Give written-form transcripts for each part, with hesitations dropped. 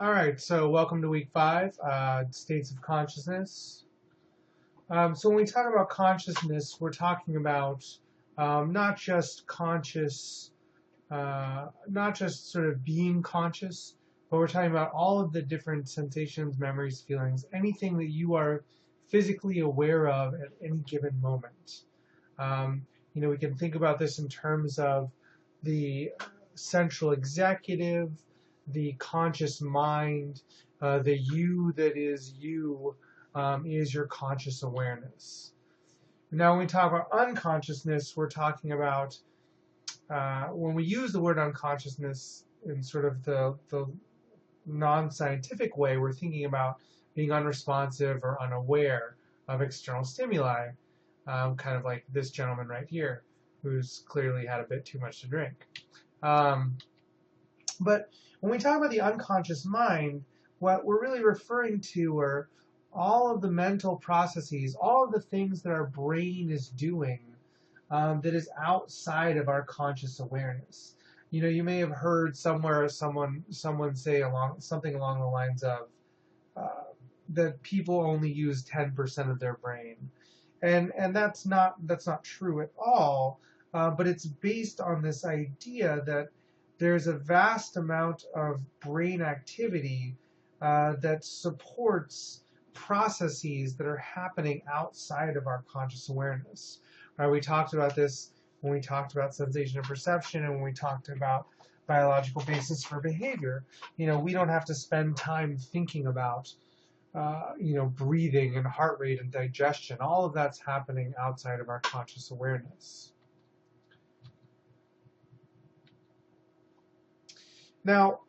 All right, so welcome to week 5, states of consciousness. So when we talk about consciousness, we're talking about not just not just sort of being conscious, but we're talking about all of the different sensations, memories, feelings, anything that you are physically aware of at any given moment. We can think about this in terms of the central executive, the conscious mind, the you that is you is your conscious awareness. Now, when we talk about unconsciousness, we're talking about when we use the word unconsciousness in sort of the non-scientific way, we're thinking about being unresponsive or unaware of external stimuli, kind of like this gentleman right here, who's clearly had a bit too much to drink. But when we talk about the unconscious mind, what we're really referring to are all of the mental processes, all of the things that our brain is doing that is outside of our conscious awareness. You may have heard somewhere someone say something along the lines of that people only use 10% of their brain, and that's not true at all. But it's based on this idea that there's a vast amount of brain activity that supports processes that are happening outside of our conscious awareness. We talked about this when we talked about sensation and perception, and when we talked about biological basis for behavior. We don't have to spend time thinking about breathing and heart rate and digestion. All of that's happening outside of our conscious awareness. Now,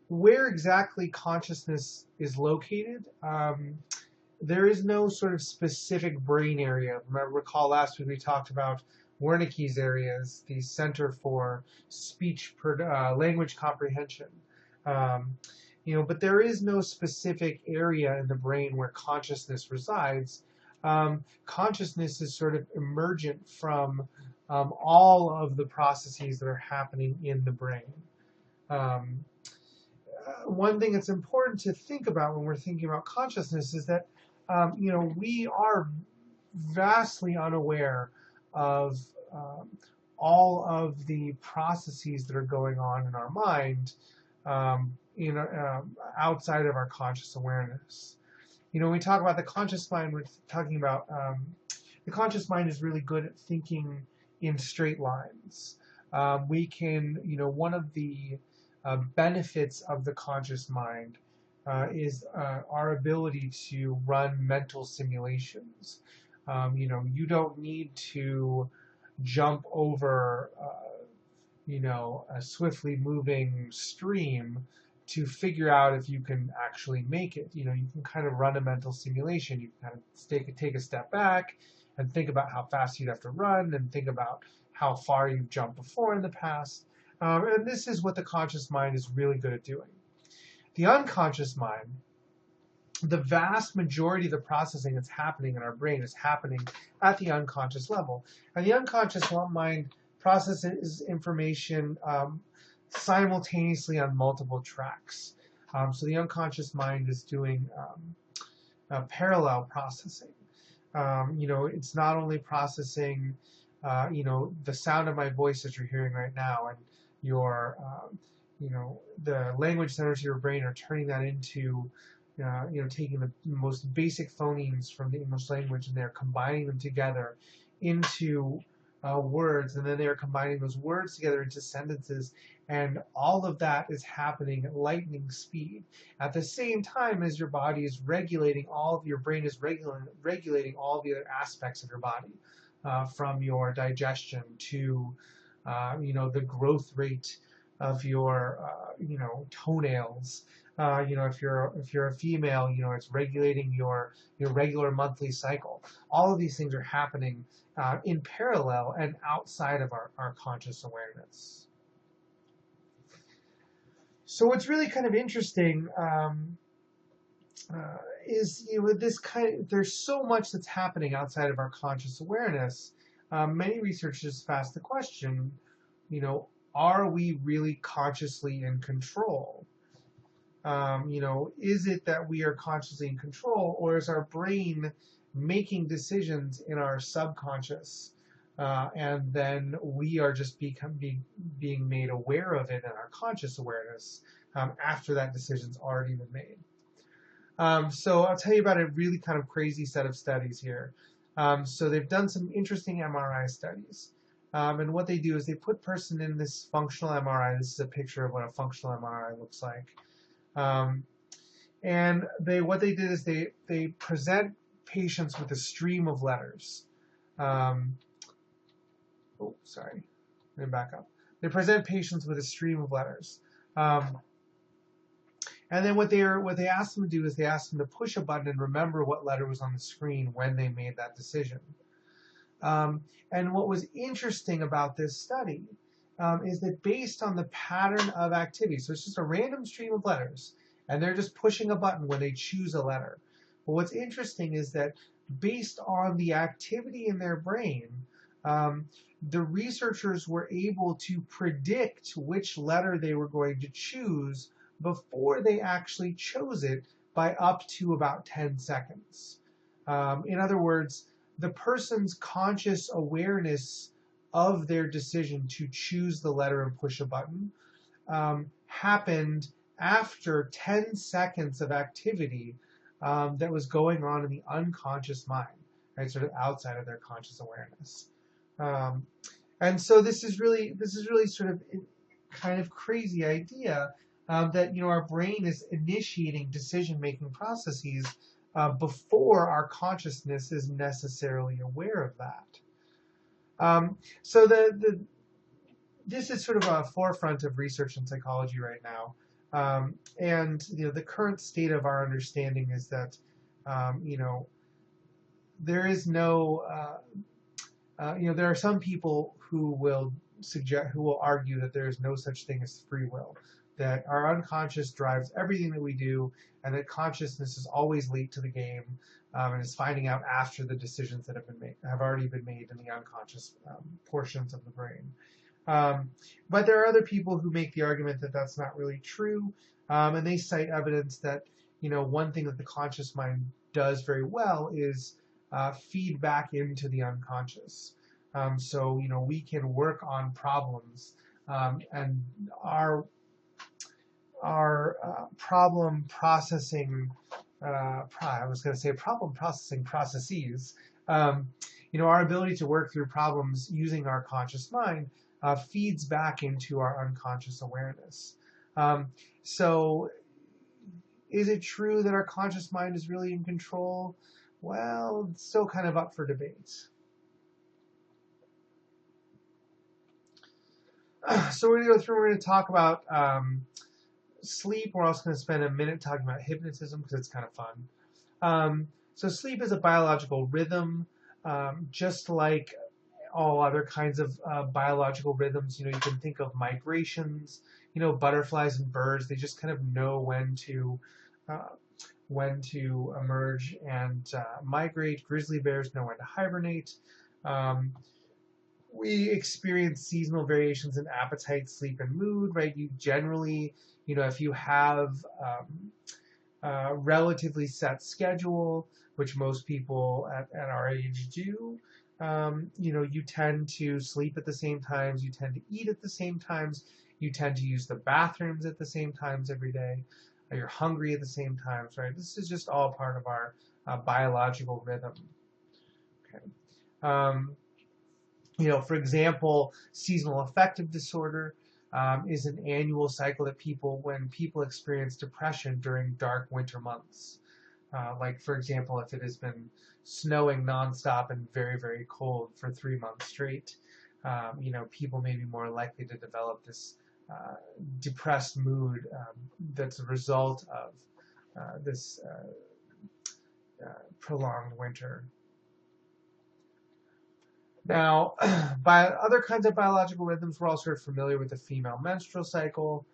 where exactly consciousness is located, there is no sort of specific brain area. Recall last week we talked about Wernicke's areas, the Center for Language Comprehension. But there is no specific area in the brain where consciousness resides. Consciousness is sort of emergent from all of the processes that are happening in the brain. One thing that's important to think about when we're thinking about consciousness is that we are vastly unaware of all of the processes that are going on in our mind outside of our conscious awareness. When we talk about the conscious mind, we're talking about the conscious mind is really good at thinking in straight lines. One of the benefits of the conscious mind is our ability to run mental simulations. You don't need to jump over, a swiftly moving stream to figure out if you can actually make it. You can kind of run a mental simulation. You can kind of take a step back and think about how fast you'd have to run and think about how far you've jumped before in the past. And this is what the conscious mind is really good at doing. The unconscious mind, the vast majority of the processing that's happening in our brain is happening at the unconscious level. And the unconscious mind processes information simultaneously on multiple tracks. So the unconscious mind is doing parallel processing. It's not only processing, the sound of my voice that you're hearing right now, and your, the language centers of your brain are turning that into, taking the most basic phonemes from the English language and they're combining them together into words, and then they're combining those words together into sentences, and all of that is happening at lightning speed at the same time as your body is regulating your brain is regulating all the other aspects of your body, from your digestion to the growth rate of your toenails. If you're a female, it's regulating your regular monthly cycle. All of these things are happening in parallel and outside of our conscious awareness. So what's really kind of interesting is there's so much that's happening outside of our conscious awareness. Many researchers have asked the question, are we really consciously in control? Is it that we are consciously in control, or is our brain making decisions in our subconscious, and then we are just being made aware of it in our conscious awareness after that decision's already been made? So I'll tell you about a really kind of crazy set of studies here. So they've done some interesting MRI studies. And what they do is they put person in this functional MRI. This is a picture of what a functional MRI looks like. And what they did is they present patients with a stream of letters. Sorry, let me back up. They present patients with a stream of letters. And then what they asked them to do is they asked them to push a button and remember what letter was on the screen when they made that decision. And what was interesting about this study is that based on the pattern of activity, so it's just a random stream of letters, and they're just pushing a button when they choose a letter. But what's interesting is that based on the activity in their brain, the researchers were able to predict which letter they were going to choose before they actually chose it by up to about 10 seconds. In other words, the person's conscious awareness of their decision to choose the letter and push a button happened after 10 seconds of activity that was going on in the unconscious mind, right, sort of outside of their conscious awareness. And so this is really sort of kind of crazy idea that our brain is initiating decision-making processes before our consciousness is necessarily aware of that. So this is sort of a forefront of research in psychology right now. And the current state of our understanding is that there is no there are some people who will argue that there is no such thing as free will, that our unconscious drives everything that we do, and that consciousness is always late to the game and is finding out after the decisions that have already been made in the unconscious portions of the brain. But there are other people who make the argument that that's not really true, and they cite evidence that one thing that the conscious mind does very well is feed back into the unconscious. So we can work on problems, and our problem processing problem processing processes, our ability to work through problems using our conscious mind feeds back into our unconscious awareness. So is it true that our conscious mind is really in control? Well, it's still kind of up for debate. So we're going to go through, we're going to talk about sleep. We're also going to spend a minute talking about hypnotism because it's kind of fun. So sleep is a biological rhythm, just like all other kinds of biological rhythms. You can think of migrations. Butterflies and birds, they just kind of know when to emerge and migrate. Grizzly bears know when to hibernate. We experience seasonal variations in appetite, sleep, and mood, right? You generally, if you have a relatively set schedule, which most people at our age do, you tend to sleep at the same times, you tend to eat at the same times, you tend to use the bathrooms at the same times every day, you're hungry at the same times, right? This is just all part of our biological rhythm. Okay. For example, seasonal affective disorder is an annual cycle that when people experience depression during dark winter months. Like, for example, if it has been snowing nonstop and very, very cold for 3 months straight, people may be more likely to develop this depressed mood that's a result of this prolonged winter. Now, by other kinds of biological rhythms, we're all sort of familiar with the female menstrual cycle.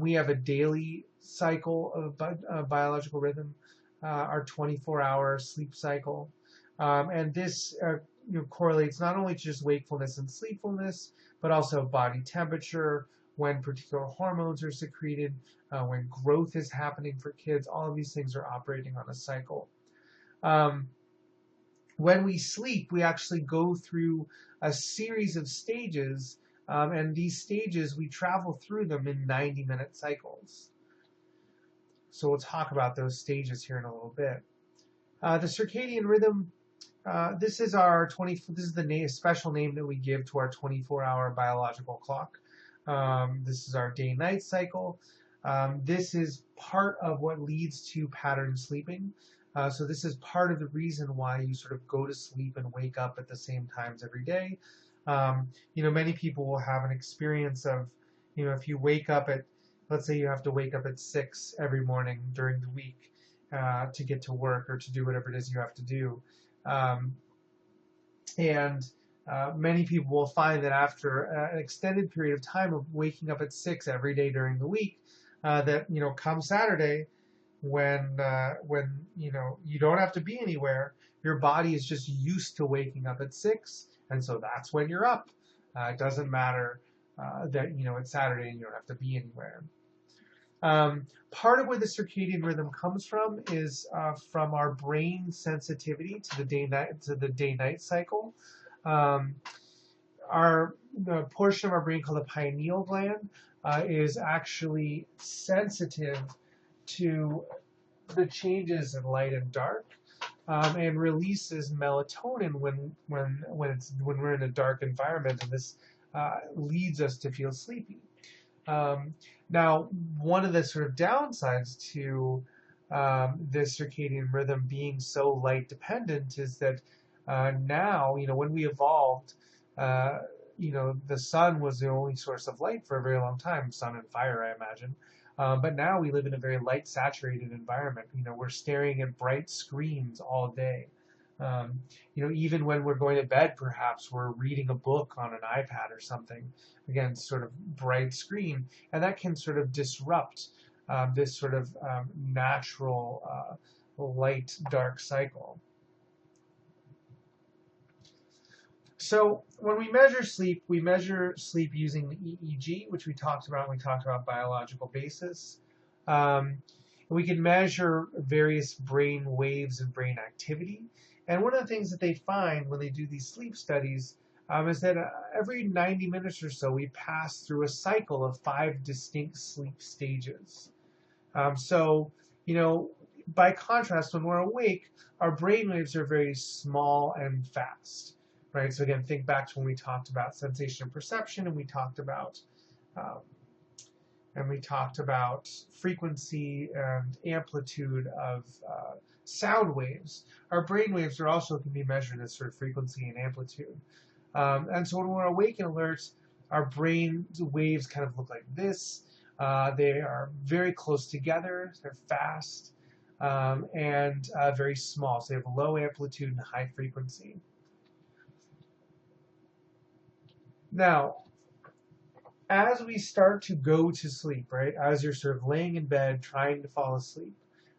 We have a daily cycle of biological rhythm, our 24-hour sleep cycle. And this correlates not only to just wakefulness and sleepfulness, but also body temperature, when particular hormones are secreted, when growth is happening for kids. All of these things are operating on a cycle. Um, when we sleep, we actually go through a series of stages, and these stages, we travel through them in 90-minute cycles. So we'll talk about those stages here in a little bit. The circadian rhythm, this is the special name that we give to our 24-hour biological clock. This is our day-night cycle. This is part of what leads to pattern sleeping. So this is part of the reason why you sort of go to sleep and wake up at the same times every day. Many people will have an experience of, if you wake up at, let's say you have to wake up at 6 every morning during the week to get to work or to do whatever it is you have to do. Many people will find that after an extended period of time of waking up at 6 every day during the week, that come Saturday, when you don't have to be anywhere, your body is just used to waking up at 6, and so that's when you're up. It doesn't matter that it's Saturday and you don't have to be anywhere. Part of where the circadian rhythm comes from is from our brain sensitivity to the day-night cycle. The portion of our brain called the pineal gland is actually sensitive to the changes in light and dark, and releases melatonin when we're in a dark environment, and this leads us to feel sleepy. Now, one of the sort of downsides to this circadian rhythm being so light dependent is that now, when we evolved, the sun was the only source of light for a very long time, sun and fire, I imagine. But now we live in a very light saturated environment. We're staring at bright screens all day. Even when we're going to bed, perhaps we're reading a book on an iPad or something. Again, sort of bright screen, and that can sort of disrupt this sort of natural light-dark cycle. So when we measure sleep using the EEG, which we talked about when we talked about biological basis. We can measure various brain waves and brain activity. And one of the things that they find when they do these sleep studies is that every 90 minutes or so, we pass through a cycle of 5 distinct sleep stages. By contrast, when we're awake, our brain waves are very small and fast. Right. So again, think back to when we talked about sensation and perception, and we talked about frequency and amplitude of sound waves. Our brain waves can be measured as sort of frequency and amplitude. And so when we're awake and alert, our brain waves kind of look like this. They are very close together. They're fast and very small. So they have low amplitude and high frequency. Now, as we start to go to sleep, right, as you're sort of laying in bed trying to fall asleep,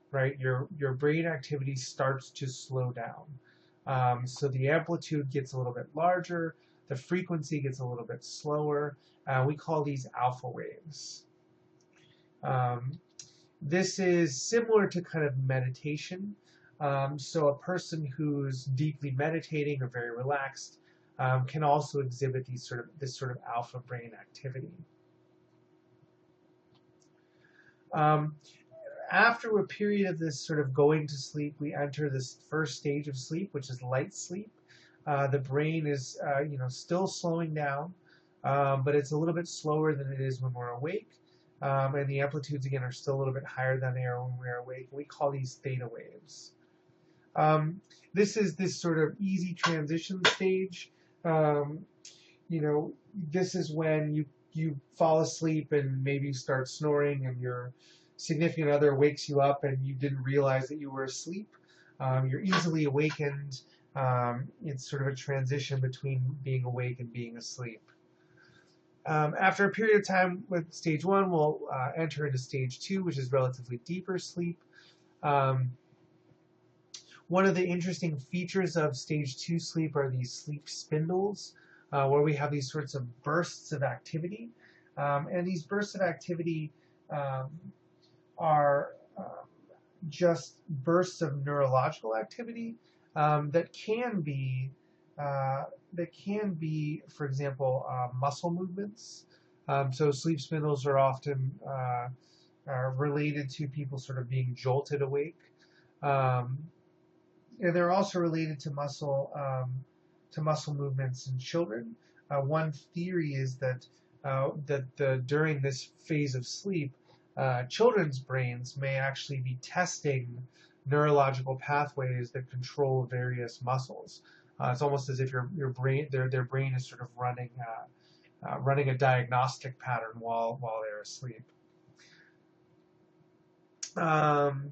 right, your brain activity starts to slow down. So the amplitude gets a little bit larger, the frequency gets a little bit slower. We call these alpha waves. This is similar to kind of meditation. So a person who's deeply meditating or very relaxed can also exhibit this sort of alpha brain activity. After a period of this sort of going to sleep, we enter this first stage of sleep, which is light sleep. The brain is, still slowing down, but it's a little bit slower than it is when we're awake. And the amplitudes, again, are still a little bit higher than they are when we're awake. We call these theta waves. This is this sort of easy transition stage. This is when you fall asleep and maybe start snoring, and your significant other wakes you up and you didn't realize that you were asleep. You're easily awakened. It's sort of a transition between being awake and being asleep. After a period of time with stage 1, we'll enter into stage 2, which is relatively deeper sleep. One of the interesting features of stage 2 sleep are these sleep spindles. where we have these sorts of bursts of activity. And these bursts of activity um, are just bursts of neurological activity that can be, for example, muscle movements. So sleep spindles are often related to people sort of being jolted awake. Um, and they're also related to muscle movements in children. One theory is that during this phase of sleep, children's brains may actually be testing neurological pathways that control various muscles. It's almost as if your brain, their brain is sort of running a diagnostic pattern while they're asleep. Um,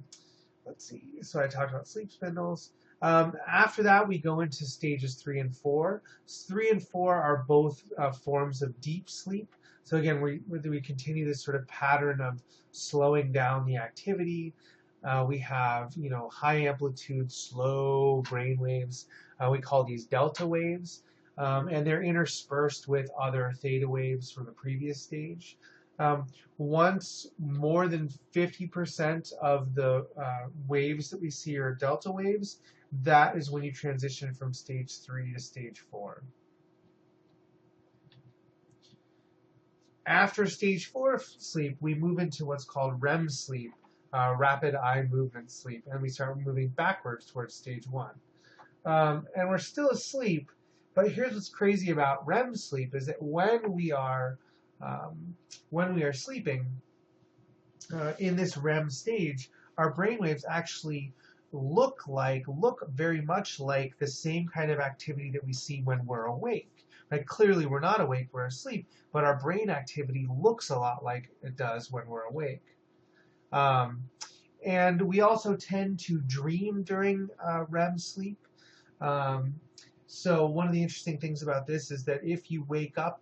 let's see. So I talked about sleep spindles. After that, we go into stages 3 and 4. 3 and 4 are both forms of deep sleep. So again, we continue this sort of pattern of slowing down the activity. We have, high amplitude, slow brain waves. We call these delta waves, and they're interspersed with other theta waves from the previous stage. Once more than 50% of the waves that we see are delta waves, that is when you transition from stage 3 to stage 4. After stage 4 sleep, we move into what's called REM sleep, rapid eye movement sleep, and we start moving backwards towards stage 1. And we're still asleep, but here's what's crazy about REM sleep is that when we are sleeping in this REM stage, our brainwaves actually look very much like the same kind of activity that we see when we're awake. Right? Clearly, we're not awake; we're asleep, but our brain activity looks a lot like it does when we're awake. And we also tend to dream during REM sleep. So one of the interesting things about this is that if you wake up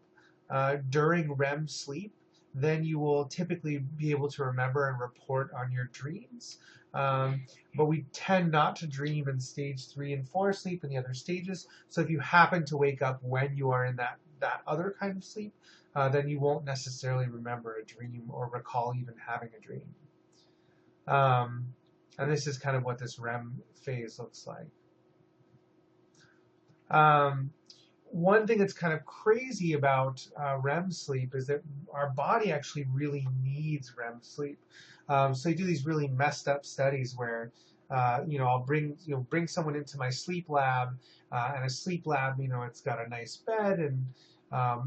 during REM sleep, then you will typically be able to remember and report on your dreams. But we tend not to dream in stage 3 and 4 sleep and the other stages. So if you happen to wake up when you are in that other kind of sleep, then you won't necessarily remember a dream or recall even having a dream. And this is kind of what this REM phase looks like. One thing that's kind of crazy about REM sleep is that our body actually really needs REM sleep. So they do these really messed up studies where, I'll bring someone into my sleep lab, and a sleep lab, it's got a nice bed, and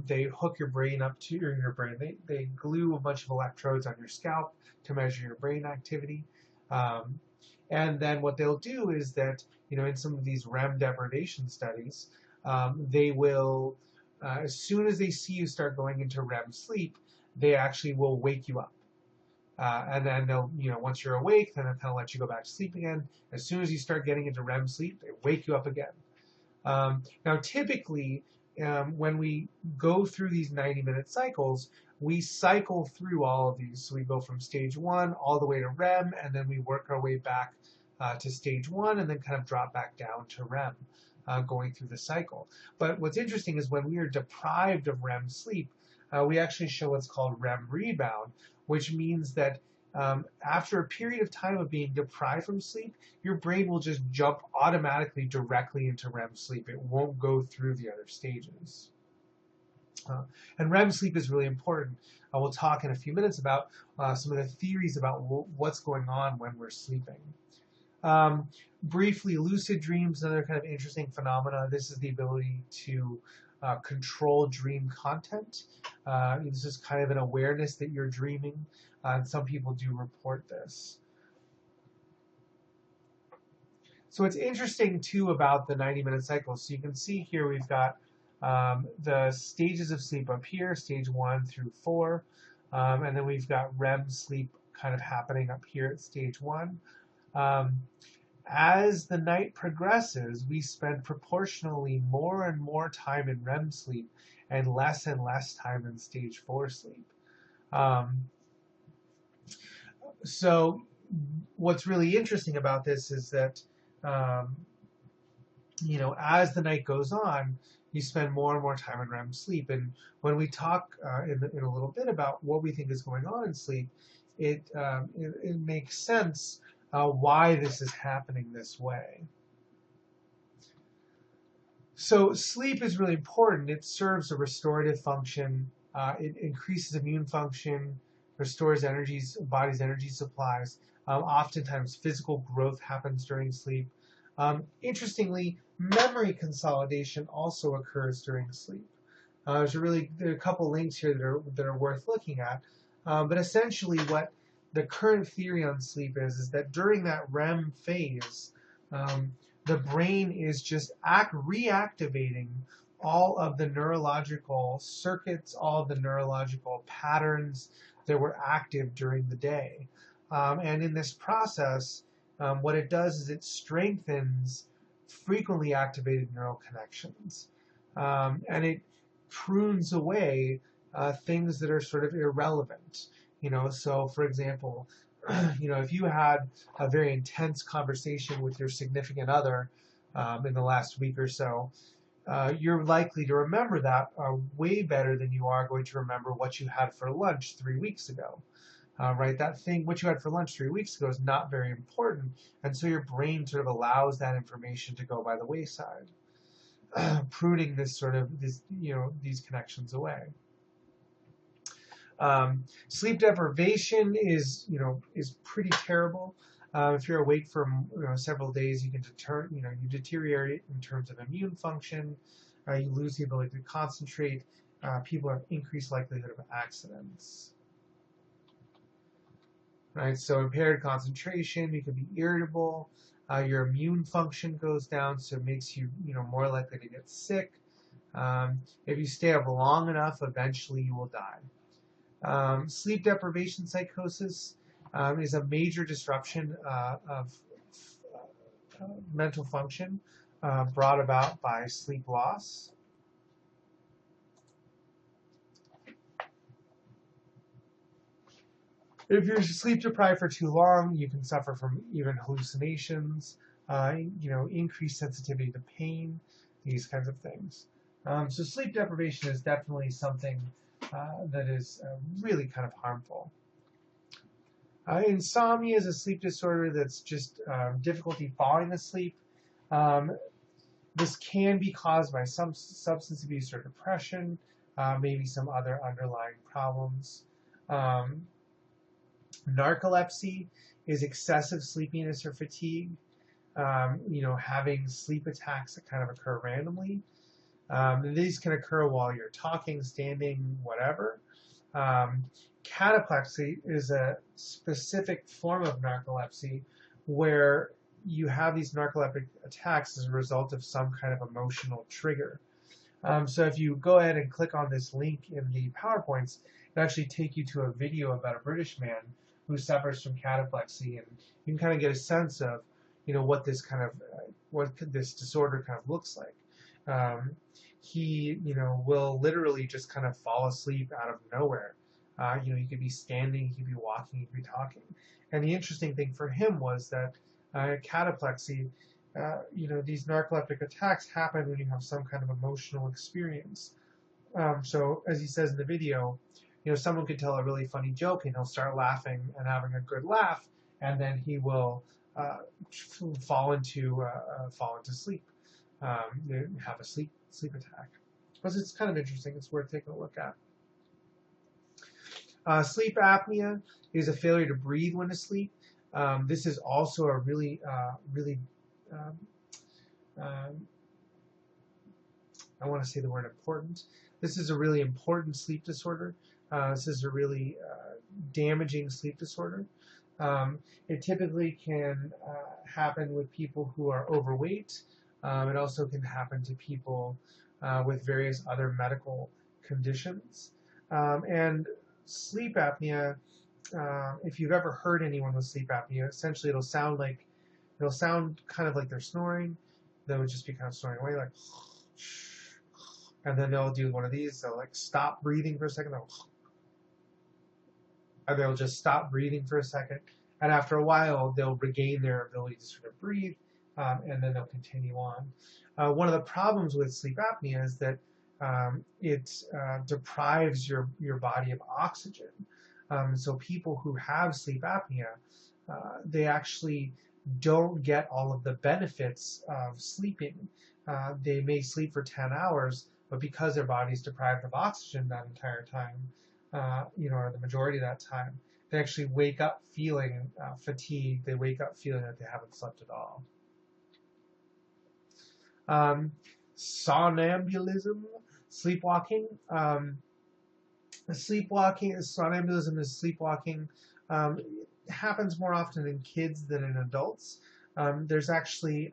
they hook your brain up to your brain. They glue a bunch of electrodes on your scalp to measure your brain activity. And then what they'll do is that, in some of these REM deprivation studies, they will, as soon as they see you start going into REM sleep, they actually will wake you up. And then they'll, once you're awake, then they'll kind of let you go back to sleep again. As soon as you start getting into REM sleep, they wake you up again. Now, typically, when we go through these 90-minute cycles, we cycle through all of these. So we go from stage 1 all the way to REM, and then we work our way back to stage 1, and then kind of drop back down to REM, going through the cycle. But what's interesting is when we are deprived of REM sleep, we actually show what's called REM rebound, which means that after a period of time of being deprived from sleep, your brain will just jump automatically directly into REM sleep. It won't go through the other stages. And REM sleep is really important. We'll talk in a few minutes about some of the theories about what's going on when we're sleeping. Briefly, lucid dreams, another kind of interesting phenomena. This is the ability to control dream content. This is kind of an awareness that you're dreaming, and some people do report this. So what's interesting too about the 90-minute cycle, so you can see here we've got the stages of sleep up here, stage 1 through 4, and then we've got REM sleep kind of happening up here at stage 1. As the night progresses, we spend proportionally more and more time in REM sleep and less time in stage 4 sleep. So what's really interesting about this is that, as the night goes on, you spend more and more time in REM sleep. And when we talk in a little bit about what we think is going on in sleep, it makes sense why this is happening this way. So sleep is really important. It serves a restorative function. It increases immune function, restores body's energy supplies. Oftentimes, physical growth happens during sleep. Interestingly, memory consolidation also occurs during sleep. There are a couple links here that are worth looking at. But essentially, what the current theory on sleep is that during that REM phase, the brain is just reactivating all of the neurological circuits, all of the neurological patterns that were active during the day. And in this process, what it does is it strengthens frequently activated neural connections. And it prunes away things that are sort of irrelevant. So for example, if you had a very intense conversation with your significant other in the last week or so, you're likely to remember that way better than you are going to remember what you had for lunch 3 weeks ago. Right? That thing, what you had for lunch 3 weeks ago, is not very important, and so your brain sort of allows that information to go by the wayside, pruning these connections away. Sleep deprivation is pretty terrible. If you're awake for several days, you deteriorate in terms of immune function. You lose the ability to concentrate. People have increased likelihood of accidents. Right, so impaired concentration, you can be irritable. Your immune function goes down, so it makes you more likely to get sick. If you stay up long enough, eventually you will die. Sleep deprivation psychosis is a major disruption of mental function brought about by sleep loss. If you're sleep deprived for too long, you can suffer from even hallucinations, increased sensitivity to pain, these kinds of things. So sleep deprivation is definitely something that is really kind of harmful. Insomnia is a sleep disorder that's just difficulty falling asleep. This can be caused by some substance abuse or depression, maybe some other underlying problems. Narcolepsy is excessive sleepiness or fatigue, having sleep attacks that kind of occur randomly. These can occur while you're talking, standing, whatever. Cataplexy is a specific form of narcolepsy where you have these narcoleptic attacks as a result of some kind of emotional trigger. So if you go ahead and click on this link in the PowerPoints, it'll actually take you to a video about a British man who suffers from cataplexy, and you can kind of get a sense of, what this disorder kind of looks like. He, will literally just kind of fall asleep out of nowhere. He could be standing, he could be walking, he could be talking. And the interesting thing for him was that cataplexy, these narcoleptic attacks happen when you have some kind of emotional experience. So as he says in the video, someone could tell a really funny joke and he'll start laughing and having a good laugh, and then he will fall into sleep, have a sleep attack. But it's kind of interesting. It's worth taking a look at. Sleep apnea is a failure to breathe when asleep. This is also a really I want to say the word important. This is a really important sleep disorder. This is a really damaging sleep disorder. It typically can happen with people who are overweight. It also can happen to people with various other medical conditions. And sleep apnea, if you've ever heard anyone with sleep apnea, essentially it'll sound kind of like they're snoring. They would just be kind of snoring away, like, and then they'll do one of these. They'll like stop breathing for a second. And they'll just stop breathing for a second. And after a while, they'll regain their ability to sort of breathe. and then they'll continue on. One of the problems with sleep apnea is that it deprives your body of oxygen. So people who have sleep apnea, they actually don't get all of the benefits of sleeping. They may sleep for 10 hours, but because their body's deprived of oxygen that entire time, or the majority of that time, they actually wake up feeling fatigued. They wake up feeling that they haven't slept at all. Somnambulism, sleepwalking. Somnambulism is sleepwalking. It happens more often in kids than in adults. There's actually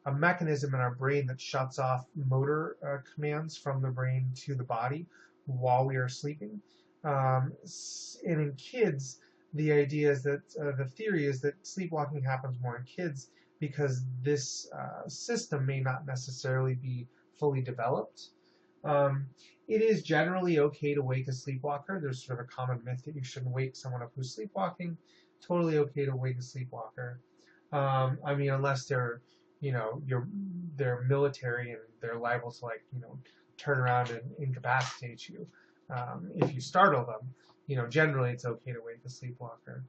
a mechanism in our brain that shuts off motor commands from the brain to the body while we are sleeping. And in kids, the idea is that the theory is that sleepwalking happens more in kids because this system may not necessarily be fully developed. It is generally okay to wake a sleepwalker. There's sort of a common myth that you shouldn't wake someone up who's sleepwalking. Totally okay to wake a sleepwalker. I mean, unless they're, they're military and they're liable to turn around and incapacitate you if you startle them. Generally it's okay to wake a sleepwalker.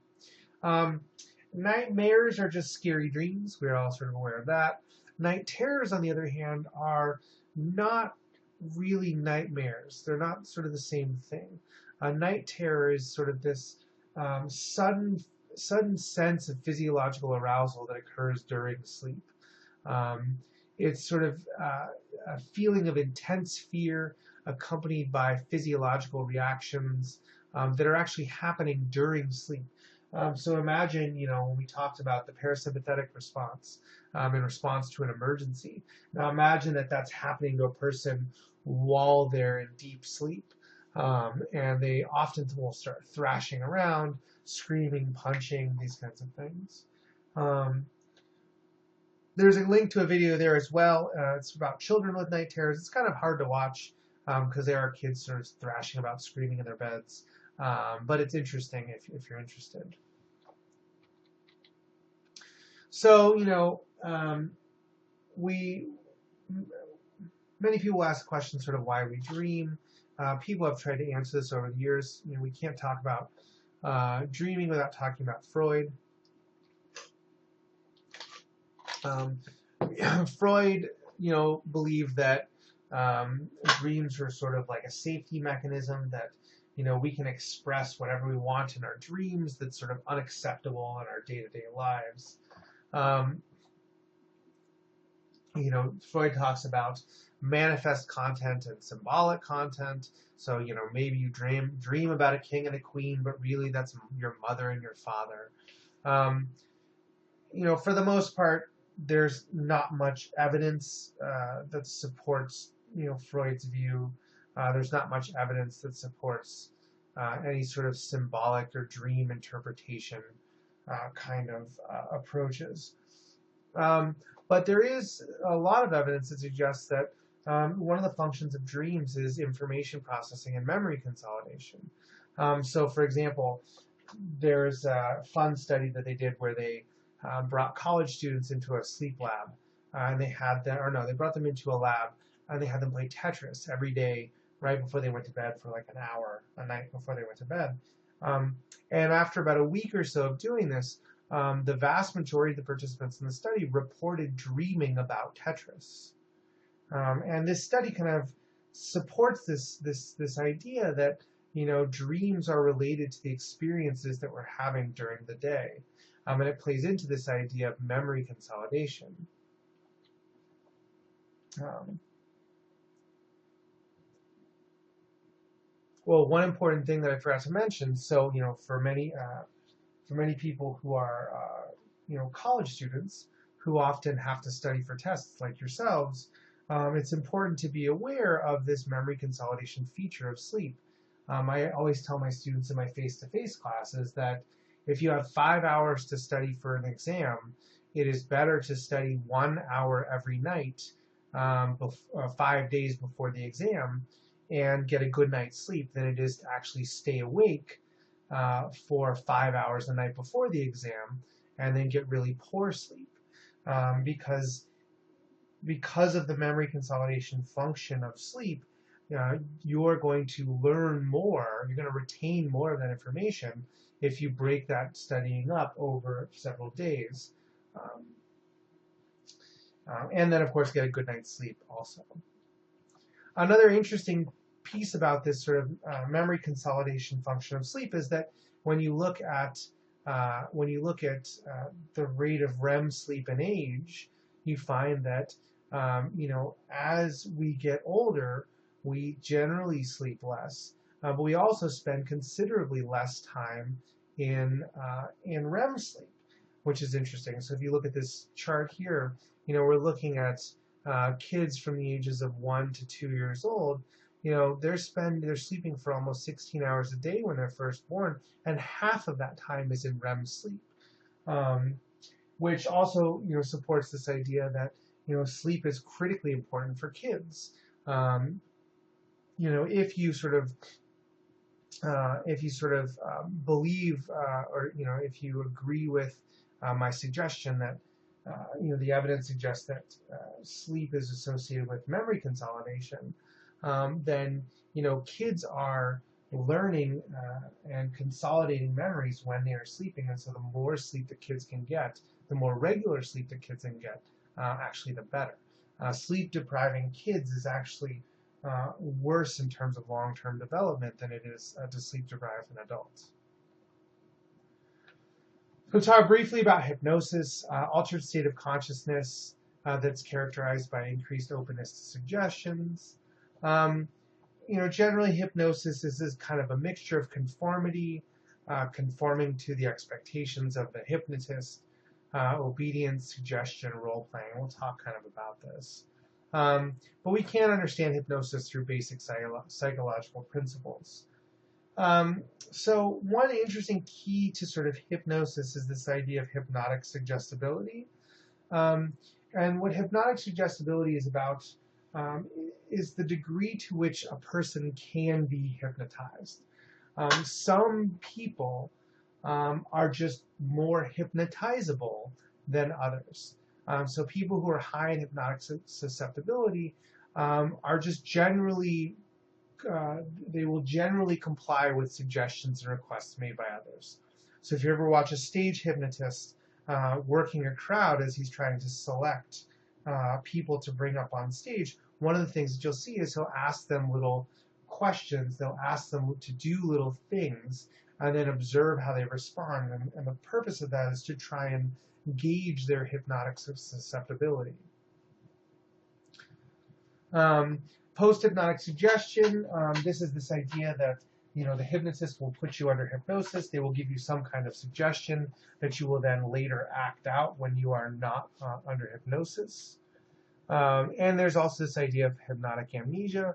Nightmares are just scary dreams. We're all sort of aware of that. Night terrors, on the other hand, are not really nightmares. They're not sort of the same thing. A night terror is sort of this sudden sense of physiological arousal that occurs during sleep. It's sort of a feeling of intense fear accompanied by physiological reactions that are actually happening during sleep. So imagine, when we talked about the parasympathetic response in response to an emergency. Now imagine that that's happening to a person while they're in deep sleep. And they often will start thrashing around, screaming, punching, these kinds of things. There's a link to a video there as well. It's about children with night terrors. It's kind of hard to watch because there are kids sort of thrashing about, screaming in their beds. But it's interesting if you're interested. So, many people ask the question sort of why we dream. People have tried to answer this over the years. We can't talk about dreaming without talking about Freud. Freud, believed that dreams were sort of like a safety mechanism that, we can express whatever we want in our dreams that's sort of unacceptable in our day-to-day lives. Freud talks about manifest content and symbolic content. So, maybe you dream about a king and a queen, but really that's your mother and your father. For the most part, there's not much evidence that supports, Freud's view. There's not much evidence that supports any sort of symbolic or dream interpretation kind of approaches. But there is a lot of evidence that suggests that one of the functions of dreams is information processing and memory consolidation. So, for example, there's a fun study that they did where they brought college students into a sleep lab, and they brought them into a lab and they had them play Tetris every day right before they went to bed for like an hour a night before they went to bed. And after about a week or so of doing this, the vast majority of the participants in the study reported dreaming about Tetris. And this study kind of supports this idea that dreams are related to the experiences that we're having during the day. And it plays into this idea of memory consolidation. Well, one important thing that I forgot to mention, so for many people who are college students who often have to study for tests like yourselves, it's important to be aware of this memory consolidation feature of sleep. I always tell my students in my face-to-face classes that if you have 5 hours to study for an exam, it is better to study 1 hour every night 5 days before the exam and get a good night's sleep than it is to actually stay awake for 5 hours the night before the exam and then get really poor sleep. because of the memory consolidation function of sleep, you're going to learn more, you're going to retain more of that information if you break that studying up over several days. Um, and then, of course, get a good night's sleep also. Another interesting piece about this sort of memory consolidation function of sleep is that when you look at the rate of REM sleep in age, you find that as we get older, we generally sleep less, but we also spend considerably less time in REM sleep, which is interesting. So if you look at this chart here, we're looking at kids from the ages of 1 to 2 years old. They're sleeping for almost 16 hours a day when they're first born, and half of that time is in REM sleep, which also supports this idea that sleep is critically important for kids. If you sort of believe, or if you agree with my suggestion that the evidence suggests that sleep is associated with memory consolidation, then kids are learning and consolidating memories when they are sleeping, and so the more sleep that kids can get, the more regular sleep that kids can get, actually the better. Sleep depriving kids is actually worse in terms of long-term development than it is to sleep deprive an adult. We'll talk briefly about hypnosis, altered state of consciousness that's characterized by increased openness to suggestions. Generally hypnosis is this kind of a mixture of conformity, conforming to the expectations of the hypnotist, obedience, suggestion, role-playing. We'll talk kind of about this. But we can understand hypnosis through basic psychological principles. So one interesting key to sort of hypnosis is this idea of hypnotic suggestibility. And what hypnotic suggestibility is about is the degree to which a person can be hypnotized. Some people are just more hypnotizable than others. So people who are high in hypnotic susceptibility are just generally, they will generally comply with suggestions and requests made by others. So if you ever watch a stage hypnotist working a crowd as he's trying to select people to bring up on stage, one of the things that you'll see is he'll ask them little questions, they'll ask them to do little things, and then observe how they respond. And the purpose of that is to try and gauge their hypnotic susceptibility. Post-hypnotic suggestion, this is this idea that the hypnotist will put you under hypnosis. They will give you some kind of suggestion that you will then later act out when you are not under hypnosis. And there's also this idea of hypnotic amnesia,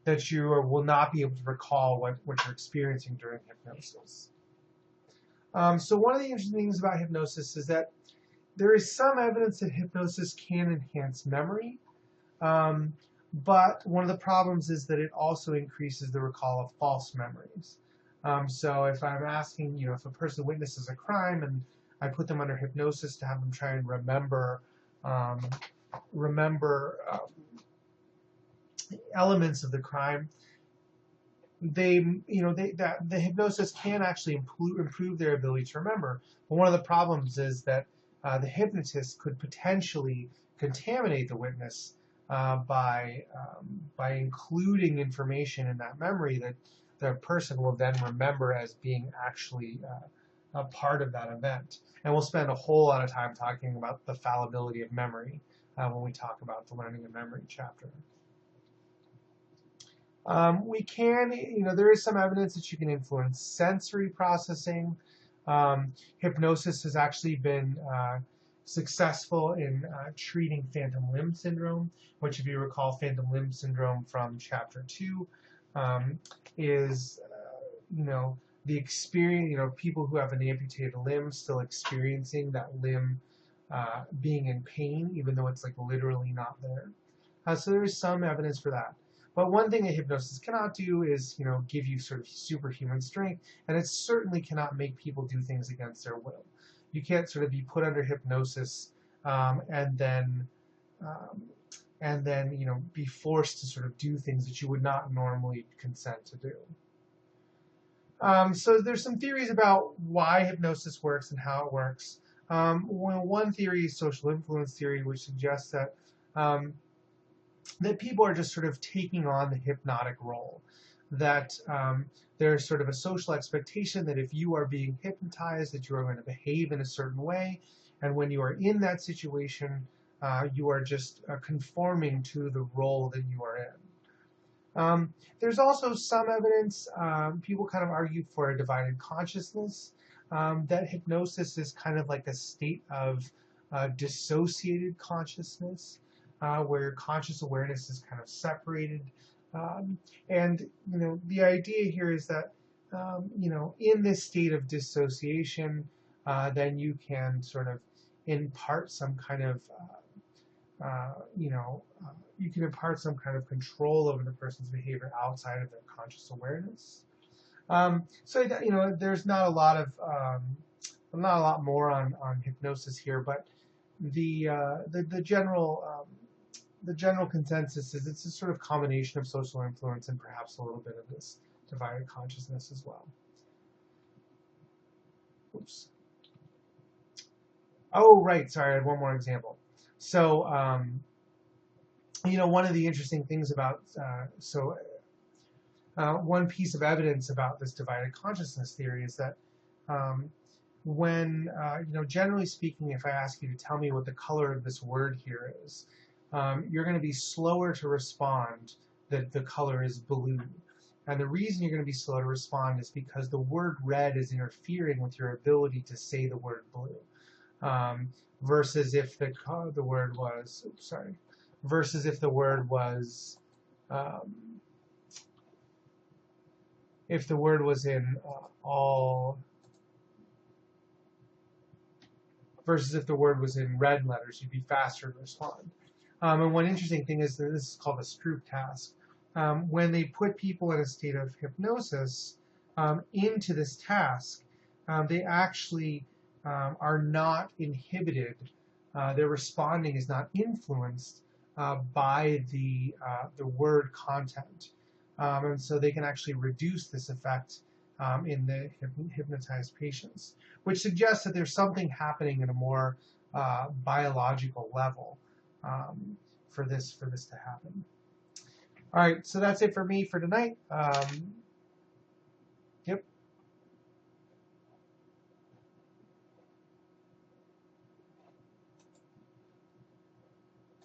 that you will not be able to recall what you're experiencing during hypnosis. So one of the interesting things about hypnosis is that there is some evidence that hypnosis can enhance memory, but one of the problems is that it also increases the recall of false memories. So if I'm asking, if a person witnesses a crime and I put them under hypnosis to have them try and remember elements of the crime, the hypnosis can actually improve their ability to remember. But one of the problems is that the hypnotist could potentially contaminate the witness by including information in that memory that the person will then remember as being actually a part of that event. And we'll spend a whole lot of time talking about the fallibility of memory when we talk about the learning and memory chapter. There is some evidence that you can influence sensory processing. Hypnosis has actually been successful in treating phantom limb syndrome, which, if you recall, phantom limb syndrome from chapter 2 is, the experience, people who have an amputated limb still experiencing that limb being in pain, even though it's like literally not there. So there is some evidence for that. But one thing that hypnosis cannot do is, give you sort of superhuman strength, and it certainly cannot make people do things against their will. You can't sort of be put under hypnosis and then be forced to sort of do things that you would not normally consent to do. So there's some theories about why hypnosis works and how it works. One theory is social influence theory, which suggests that people are just sort of taking on the hypnotic role. That there's sort of a social expectation that if you are being hypnotized, that you are going to behave in a certain way, and when you are in that situation, you are just conforming to the role that you are in. There's also some evidence, people kind of argue for a divided consciousness, that hypnosis is kind of like a state of dissociated consciousness, where conscious awareness is kind of separated. And the idea here is that in this state of dissociation, then you can sort of impart some kind of you can impart some kind of control over the person's behavior outside of their conscious awareness. So there's not a lot more on hypnosis here, but the general consensus is it's a sort of combination of social influence and perhaps a little bit of this divided consciousness as well. Oops. Oh, right. Sorry, I had one more example. So, one of the interesting things about one piece of evidence about this divided consciousness theory is that when, generally speaking, if I ask you to tell me what the color of this word here is, you're going to be slower to respond that the color is blue. And the reason you're going to be slow to respond is because the word red is interfering with your ability to say the word blue. Versus if the word was, versus if the word was, in all, versus if the word was in red letters, you'd be faster to respond. And one interesting thing is that this is called a Stroop task. When they put people in a state of hypnosis into this task, they actually are not inhibited. Their responding is not influenced by the word content, and so they can actually reduce this effect in the hypnotized patients, which suggests that there's something happening at a more biological level for this to happen. All right, so that's it for me for tonight.